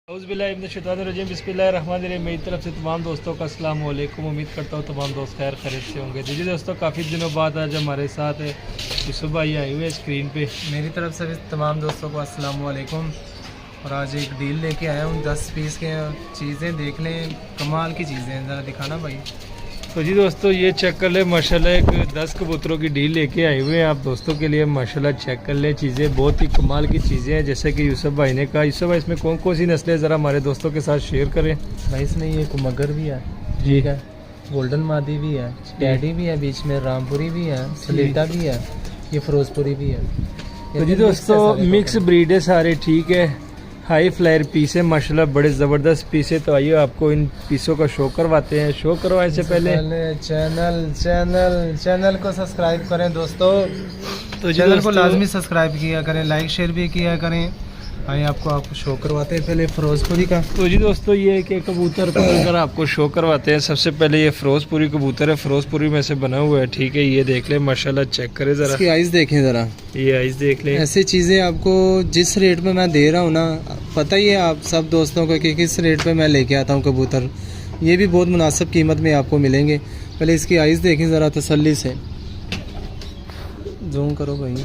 औज़ुबिल्लाहिमिनश्शैतानिर्रजीम बिस्मिल्लाहिर्रहमानिर्रहीम। मेरी तरफ से तमाम दोस्तों का अस्सलाम वालेकुम। उम्मीद करता हूँ तमाम दोस्त खैर खैरियत से होंगे। जी दोस्तों, काफ़ी दिनों बाद आज हमारे साथ यूसुफ भाई आए हुए स्क्रीन पे। मेरी तरफ से भी तमाम दोस्तों को अस्सलाम वालेकुम। और आज एक डील लेके आया हूँ 10 पीस के। चीज़ें देख लें, कमाल की चीज़ें हैं, ज़रा दिखाना भाई। तो जी दोस्तों, ये चेक कर ले माशाल्लाह, एक 10 कबूतरों की डील लेके आए हुए हैं आप दोस्तों के लिए। माशाल्लाह चेक कर ले, चीज़ें बहुत ही कमाल की चीज़ें हैं। जैसे कि यूसुफ भाई ने कहा, यूसुफ भाई इसमें कौन कौन सी नस्लें ज़रा हमारे दोस्तों के साथ शेयर करें। भाई इसमें ये मगर भी है, जी ठीक है, गोल्डन मादी भी है, टैडी भी है, बीच में रामपुरी भी है, सलेटा भी है, ये फिरोजपुरी भी है। तो जी दोस्तों, मिक्स ब्रीड है सारे, ठीक है। हाई फ्लायर पीस है माशाल्लाह, बड़े ज़बरदस्त पीस है। तो आइए आपको इन पीसों का शो करवाते हैं। शो करवाने से पहले चैनल को सब्सक्राइब करें दोस्तों। तो चैनल को लाजमी सब्सक्राइब किया करें, लाइक शेयर भी किया करें। आइए आपको शो करवाते हैं पहले फिरोजपुरी का। तो जी दोस्तों, ये एक कबूतर पकड़कर आपको शो करवाते हैं। सबसे पहले ये फिरोजपुरी कबूतर है, फिरोजपुरी में से बना हुआ है, ठीक है। ये देख ले माशाल्लाह, चेक करें ज़रा, इसकी आइज़ देखें ज़रा, ये आइज़ देख ले। ऐसी चीज़ें आपको जिस रेट में मैं दे रहा हूँ ना, पता ही है आप सब दोस्तों को कि किस रेट पे मैं लेके आता हूँ कबूतर। ये भी बहुत मुनासिब कीमत में आपको मिलेंगे। पहले इसकी आइज़ देखें ज़रा तसल्ली से, जूम करो भाई।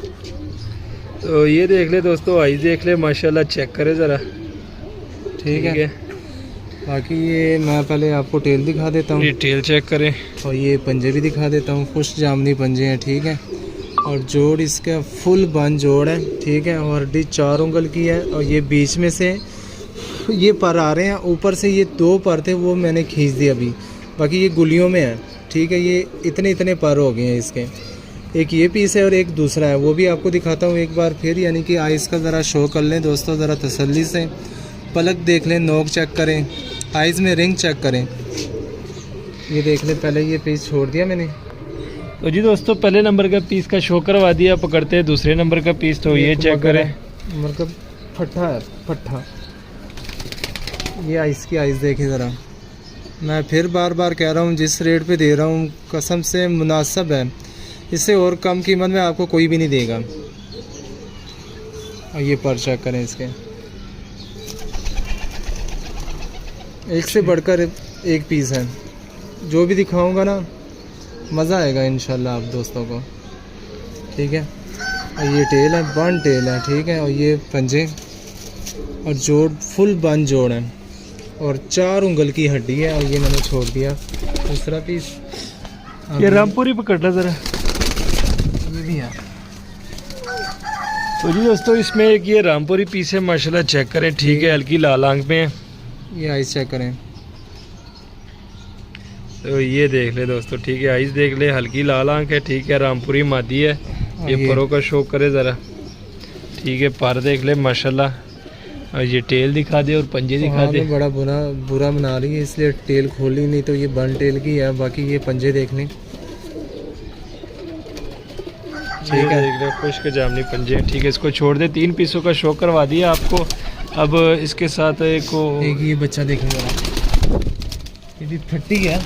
तो ये देख ले दोस्तों, आइज़ देख ले माशाल्लाह, चेक करें ज़रा, ठीक है। बाकी ये मैं पहले आपको टेल दिखा देता हूँ, ये टेल चेक करें। और ये पंजे भी दिखा देता हूँ। खुश जामनी पंजे हैं, ठीक है। और जोड़ इसका फुल बन जोड़ है, ठीक है। और हड्डी 4 उंगल की है। और ये बीच में से ये पर आ रहे हैं, ऊपर से ये 2 पर थे, वो मैंने खींच दिया अभी। बाकी ये गुलियों में है, ठीक है। ये इतने पर हो गए हैं इसके। एक ये पीस है और एक दूसरा है, वो भी आपको दिखाता हूँ एक बार फिर। यानी कि आइज़ का ज़रा शो कर लें दोस्तों, ज़रा तसल्ली से। पलक देख लें, नोक चेक करें, आइज़ में रिंग चेक करें। ये देख लें, पहले ये पीस छोड़ दिया मैंने। तो जी दोस्तों, पहले नंबर का पीस का शो करवा दिया, पकड़ते हैं दूसरे नंबर का पीस। तो ये चेक करें, मतलब फट्ठा है, फट्ठा। ये आइज़ की आइज़ देखें ज़रा। मैं फिर बार बार कह रहा हूँ, जिस रेट पे दे रहा हूँ कसम से मुनासिब है। इससे और कम कीमत में आपको कोई भी नहीं देगा। और ये पर चेक करें इसके, एक से बढ़कर एक पीस है। जो भी दिखाऊंगा ना, मज़ा आएगा इंशाल्लाह आप दोस्तों को, ठीक है। और ये टेल है, बन टेल है, ठीक है। और ये पंजे और जोड़ फुल बन जोड़ है, और 4 उंगल की हड्डी है। और ये मैंने छोड़ दिया दूसरा पीस। ये रामपुरी पकड़ना ज़रा, ये भी है। तो जी दोस्तों, इसमें एक ये रामपुरी पीस है माशाल्लाह, चेक करें, ठीक है। हल्की लाल आंख में है। ये आइज़ चेक करें। तो ये देख ले दोस्तों, ठीक है, आइज़ देख ले, हल्की लाल आंख है, ठीक है। रामपुरी मादी है। ये परों का शो करे ज़रा, ठीक है। पर देख ले माशाल्लाह, और ये टेल दिखा दे और पंजे दिखा दे। बड़ा बुरा बना रही है, इसलिए टेल खोली नहीं, तो ये बन टेल की है। बाकी ये पंजे देख लें, ठीक है। देख ले, खुश्क जामनी पंजे, ठीक है। इसको छोड़ दे, 3 पीसों का शो करवा दिया आपको। अब इसके साथ एक ये बच्चा देखेंगे, ये भी फट्टी है।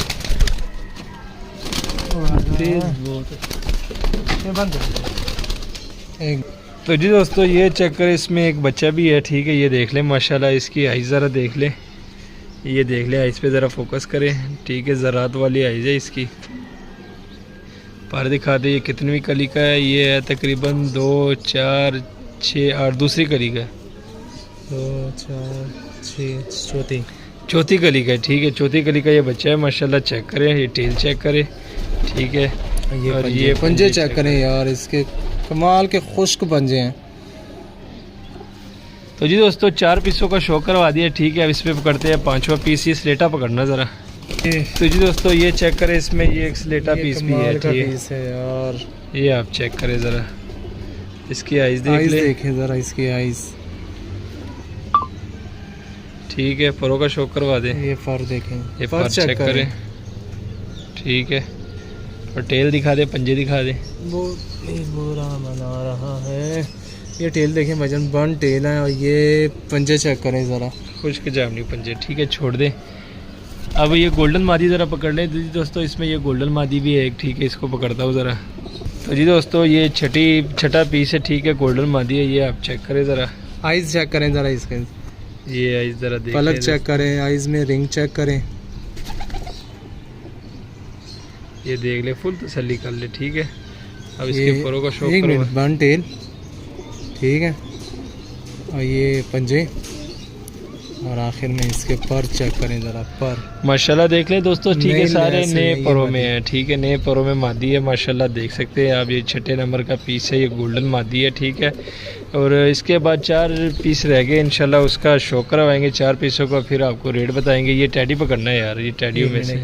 तो जी दोस्तों, ये चेक कर, इसमें एक बच्चा भी है, ठीक है। ये देख ले माशाल्लाह, इसकी आइज़ ज़रा देख ले, ये देख ले, आइज़ पे ज़रा फोकस करें, ठीक है। ज़रात वाली आइज़ है इसकी। पर दिखा दे, ये कितनी कली का है। ये है तकरीबन 2, 4, 6, 8, दूसरी कली का है। 2, 4, 6, चौथी कली का है, ठीक है। चौथी कली का ये बच्चा है माशाल्लाह, चेक करें। ये टेल चेक करें, ठीक है। और ये पंजे चेक करें यार, इसके कमाल के खुश्क पंजे हैं। तो जी दोस्तों, 4 पीसों का शो करवा दिया, ठीक है। अब इस पे पकड़ते हैं 5वां पीस। ये स्लेटा पकड़ना ज़रा। तो जी दोस्तों, ये चेक करें, इसमें ये एक स्लेटा पीस भी है, ठीक है यार। ये आप चेक करें ज़रा, इसकी आइज़ देखें ज़रा, इसकी आइज़, ठीक है। फरों का शो करवा दें। ये फर देखें, ये फर चेक करें, ठीक है। और टेल दिखा दे, पंजे दिखा दे। वो बुरा बना रहा है। ये टेल देखें, वजन बन टेल है। और ये पंजे चेक करें ज़रा, खुश्क जामनी पंजे, ठीक है। छोड़ दे। अब ये गोल्डन मादी ज़रा पकड़ लें दोस्तों, इसमें ये गोल्डन मादी भी है एक, ठीक है। इसको पकड़ता हूँ ज़रा। तो जी दोस्तों, ये छठा पीस है, ठीक है। गोल्डन मादी है, ये आप चेक करें ज़रा, आइज़ चेक करें ज़रा इसके। ये आइज जरा देख पलक लें चेक करें, आइज में रिंग चेक करें। ये देख ले, फुल तसल्ली कर ले, ठीक है। अब इसके फरों का शौक एक करो। मिनट, बन टेल, ठीक है। और ये पंजे, और आखिर में इसके पर चेक करें ज़रा, पर माशाल्लाह देख ले दोस्तों, ठीक है। नई सारे लैस है, नए ये परों मादी। में है, ठीक है। नए परों में मादी है माशाल्लाह, देख सकते हैं आप। ये 6 नंबर का पीस है, ये गोल्डन मादी है, ठीक है। और इसके बाद 4 पीस रह गए, इंशाल्लाह उसका शो करवाएंगे 4 पीसों का, फिर आपको रेट बताएंगे। ये टैडी पकड़ना है यार, ये टैडियो में से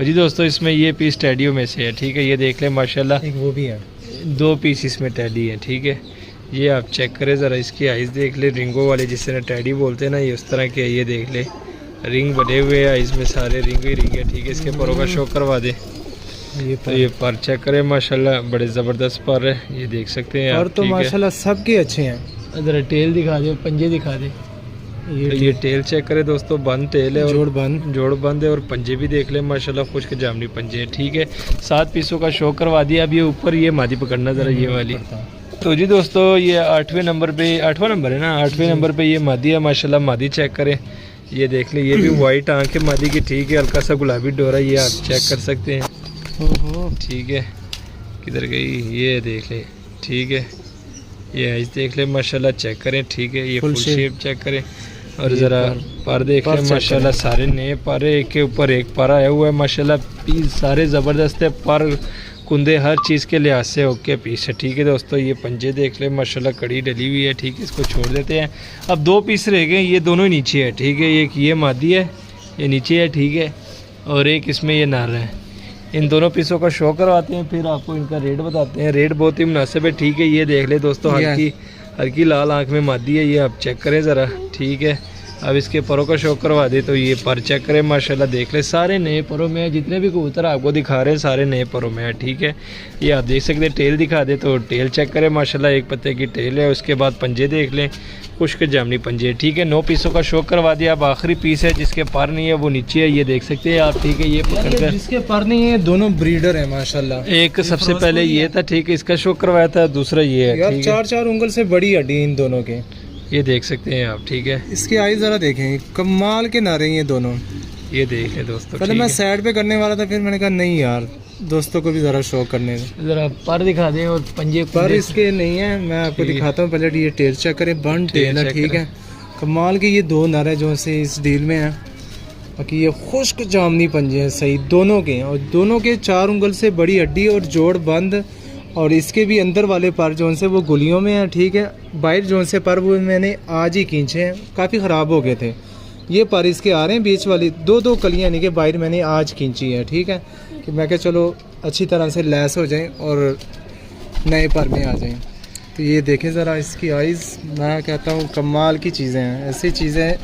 जी दोस्तों, इसमें ये पीस टैडियो में से है, ठीक है। ये देख लें माशाल्लाह, एक वो भी है, 2 पीस इसमें टैडी है, ठीक है। ये आप चेक करें ज़रा, इसकी आइज़ देख ले, रिंगों वाले जिससे ना टैडी बोलते हैं ना, ये उस तरह के। ये देख ले, रिंग बने हुए हैं आइज़ में, सारे रिंग ही रिंग है, ठीक है। इसके परों का शो करवा दे। तो ये पर चेक करें माशाल्लाह, बड़े ज़बरदस्त पर है, ये देख सकते हैं और आप, तो ठीक है। माशाल्लाह सबके अच्छे हैं। ज़रा टेल दिखा दे, पंजे दिखा दे। ये टेल चेक करें दोस्तों, बंद टेल है, जोड़ बंद है, और पंजे भी देख ले माशाल्लाह, खुश्क जामनी पंजे हैं, ठीक है। 7 पीसों का शो करवा दिया। अब ये ऊपर ये मादी पकड़ना ज़रा, ये वाली। तो जी दोस्तों, ये 8वें नंबर पे, 8वां नंबर है ना, 8वें नंबर पे ये मादी है माशाल्लाह। मादी चेक करें, ये देख ले, ये भी वाइट आंख है मादी की, ठीक है। हल्का सा गुलाबी डोरा, ये आप चेक कर सकते हैं, ठीक है। किधर गई, ये देख ले, ठीक है। ये आइज देख ले माशाल्लाह, चेक करें, ठीक है। ये फुल शेप चेक करें, और ज़रा पर देख लें माशाल्लाह, सारे नए पर, एक के ऊपर एक पर आया हुआ है माशाल्लाह। पीस सारे ज़बरदस्त है, पर कुंदे हर चीज़ के लिहाज से ओके पीस है, ठीक है दोस्तों। ये पंजे देख ले माशाल्लाह, कड़ी डली हुई है, ठीक है। इसको छोड़ देते हैं। अब 2 पीस रह गए, ये दोनों ही नीचे है, ठीक है। एक ये मादी है, ये नीचे है, ठीक है। और एक इसमें ये नार है। इन दोनों पीसों का शो करवाते हैं, फिर आपको इनका रेट बताते हैं। रेट बहुत ही मुनासिब है, ठीक है। ये देख ले दोस्तों, हल्की लाल आँख में मादी है, ये आप चेक करें ज़रा, ठीक है। अब इसके परों का शौक करवा दे, तो ये पर चेक करें माशाल्लाह, देख ले, सारे नए परों में है। जितने भी कबूतर आपको दिखा रहे हैं सारे नए परों में है, ठीक है। ये आप देख सकते हैं। टेल दिखा दे, तो टेल चेक करें माशाल्लाह, एक पत्ते की टेल है। उसके बाद पंजे देख लें, खुश्क जामनी पंजे, ठीक है। 9 पीसों का शौक करवा दिया। अब आखिरी पीस है, जिसके पर नहीं है वो नीचे है, ये देख सकते हैं आप, ठीक है। ये पकड़कर, जिसके पर नहीं है, दोनों ब्रीडर है माशाल्लाह। एक सबसे पहले ये था, ठीक है, इसका शौक करवाया था। दूसरा ये है, यार 4 उंगल से बड़ी हड्डी इन दोनों के, ये देख सकते हैं आप, ठीक है। इसके आई ज़रा देखें, कमाल के नारे ये दोनों। ये देख ले दोस्तों, पहले मैं साइड पे करने वाला था, फिर मैंने कहा नहीं यार, दोस्तों को भी ज़रा शौक करने दे। ज़रा पर दिखा दें, और पंजे पर इसके नहीं है, मैं आपको दिखाता हूँ। पहले ये टेल चेक करें, बन टेल है, ठीक है। कमाल के ये 2 नर है जो से इस डील में है। बाकी ये खुश्क जामनी पंजे हैं सही दोनों के, और दोनों के 4 उंगल से बड़ी हड्डी और जोड़ बंद। और इसके भी अंदर वाले पर जो से वो गुलियों में है, ठीक है। बाहर जो से पर वो मैंने आज ही खींचे हैं, काफ़ी ख़राब हो गए थे। ये पर इसके आ रहे हैं बीच वाली 2 कलियाँ, यानी कि बाहर मैंने आज खींची है, ठीक है। कि मैं क्या चलो अच्छी तरह से लैस हो जाएं और नए पर में आ जाएं। तो ये देखें ज़रा इसकी आइज़, मैं कहता हूँ कमाल की चीज़ें हैं। ऐसी चीज़ें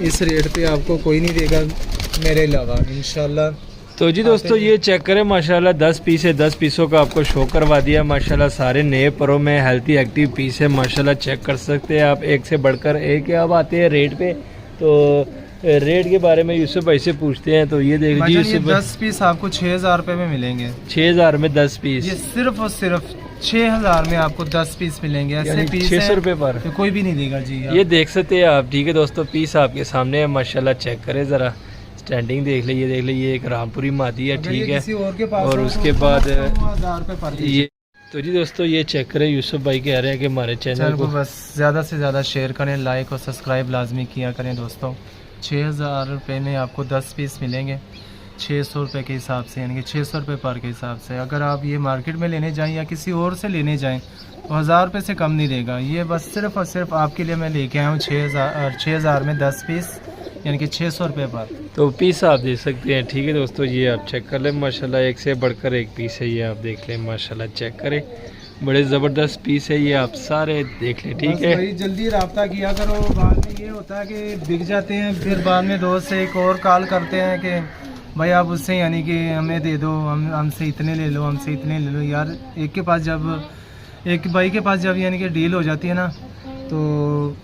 इस रेट पे आपको कोई नहीं देगा मेरे अलावा, इंशाल्लाह। तो जी दोस्तों, ये चेक करें माशाल्लाह, 10 पीस है। 10 पीसों का आपको शो करवा दिया माशाल्लाह। सारे नए परों में हेल्थी एक्टिव पीस है माशाल्लाह, चेक कर सकते हैं आप। एक से बढ़कर एक। अब आते हैं रेट पे, तो रेट के बारे में यूसुफ भाई से पूछते हैं। तो ये देख लीजिए यूसुफ, 10 पीस आपको 6000 रुपये में मिलेंगे। 6000 में 10 पीस, ये सिर्फ और सिर्फ 6000 में आपको 10 पीस मिलेंगे। ऐसे पीस 600 रुपये पर, तो कोई भी नहीं देगा जी। ये देख सकते हैं आप, ठीक है दोस्तों। पीस आपके सामने है माशाल्लाह, चेक करें ज़रा। स्टैंडिंग देख ले, ये देख ले, ये एक रामपुरी मादी है, ठीक है। और उसके बाद ये, तो जी दोस्तों, ये चेक करें। यूसुफ भाई कह रहे हैं कि हमारे चैनल को बस ज़्यादा से ज़्यादा शेयर करें, लाइक और सब्सक्राइब लाजमी किया करें दोस्तों। 6000 रुपये में आपको 10 पीस मिलेंगे 600 रुपये के हिसाब से, यानी कि 600 रुपये पर के हिसाब से। अगर आप ये मार्केट में लेने जाएं या किसी और से लेने जाएं तो 1000 रुपये से कम नहीं देगा। ये बस सिर्फ और सिर्फ आपके लिए मैं लेके आया हूँ 6000 में 10 पीस, यानी कि 600 रुपये पर। तो पीस आप देख सकते हैं, ठीक है दोस्तों। ये आप चेक कर लें माशाल्लाह, एक से बढ़कर एक पीस है। ये आप देख लें माशाल्लाह, चेक करें, बड़े ज़बरदस्त पीस है। ये आप सारे देख लें, ठीक है। जल्दी रब्ता किया करो, बाद में ये होता है कि बिक जाते हैं, फिर बाद में दोस्त से एक और कॉल करते हैं कि भाई आप उससे यानी कि हमें दे दो, हमसे इतने ले लो, हमसे इतने ले लो। यार एक के पास जब, एक भाई के पास जब यानी कि डील हो जाती है ना, तो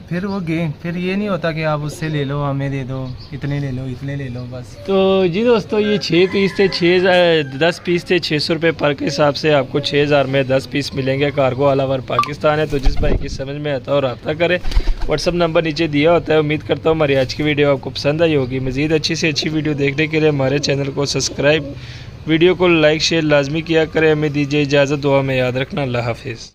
फिर वो गेम, फिर ये नहीं होता कि आप उससे ले लो हमें दे दो, इतने ले लो इतने ले लो बस। तो जी दोस्तों ये 6 पीस थे, 10 पीस थे 600 रुपये पर के हिसाब से आपको 6000 में 10 पीस मिलेंगे। कार्गो ऑल ओवर पाकिस्तान है, तो जिस भाई की समझ में आता हो रब्ता करें। व्हाट्सअप नंबर नीचे दिया होता है। उम्मीद करता हूँ हमारी आज की वीडियो आपको पसंद आई होगी। मज़ीद अच्छी से अच्छी वीडियो देखने के लिए हमारे चैनल को सब्सक्राइब, वीडियो को लाइक शेयर लाजमी किया करें। हमें दीजिए इजाज़त, दुआ में याद रखना। अल्लाह हाफिज़।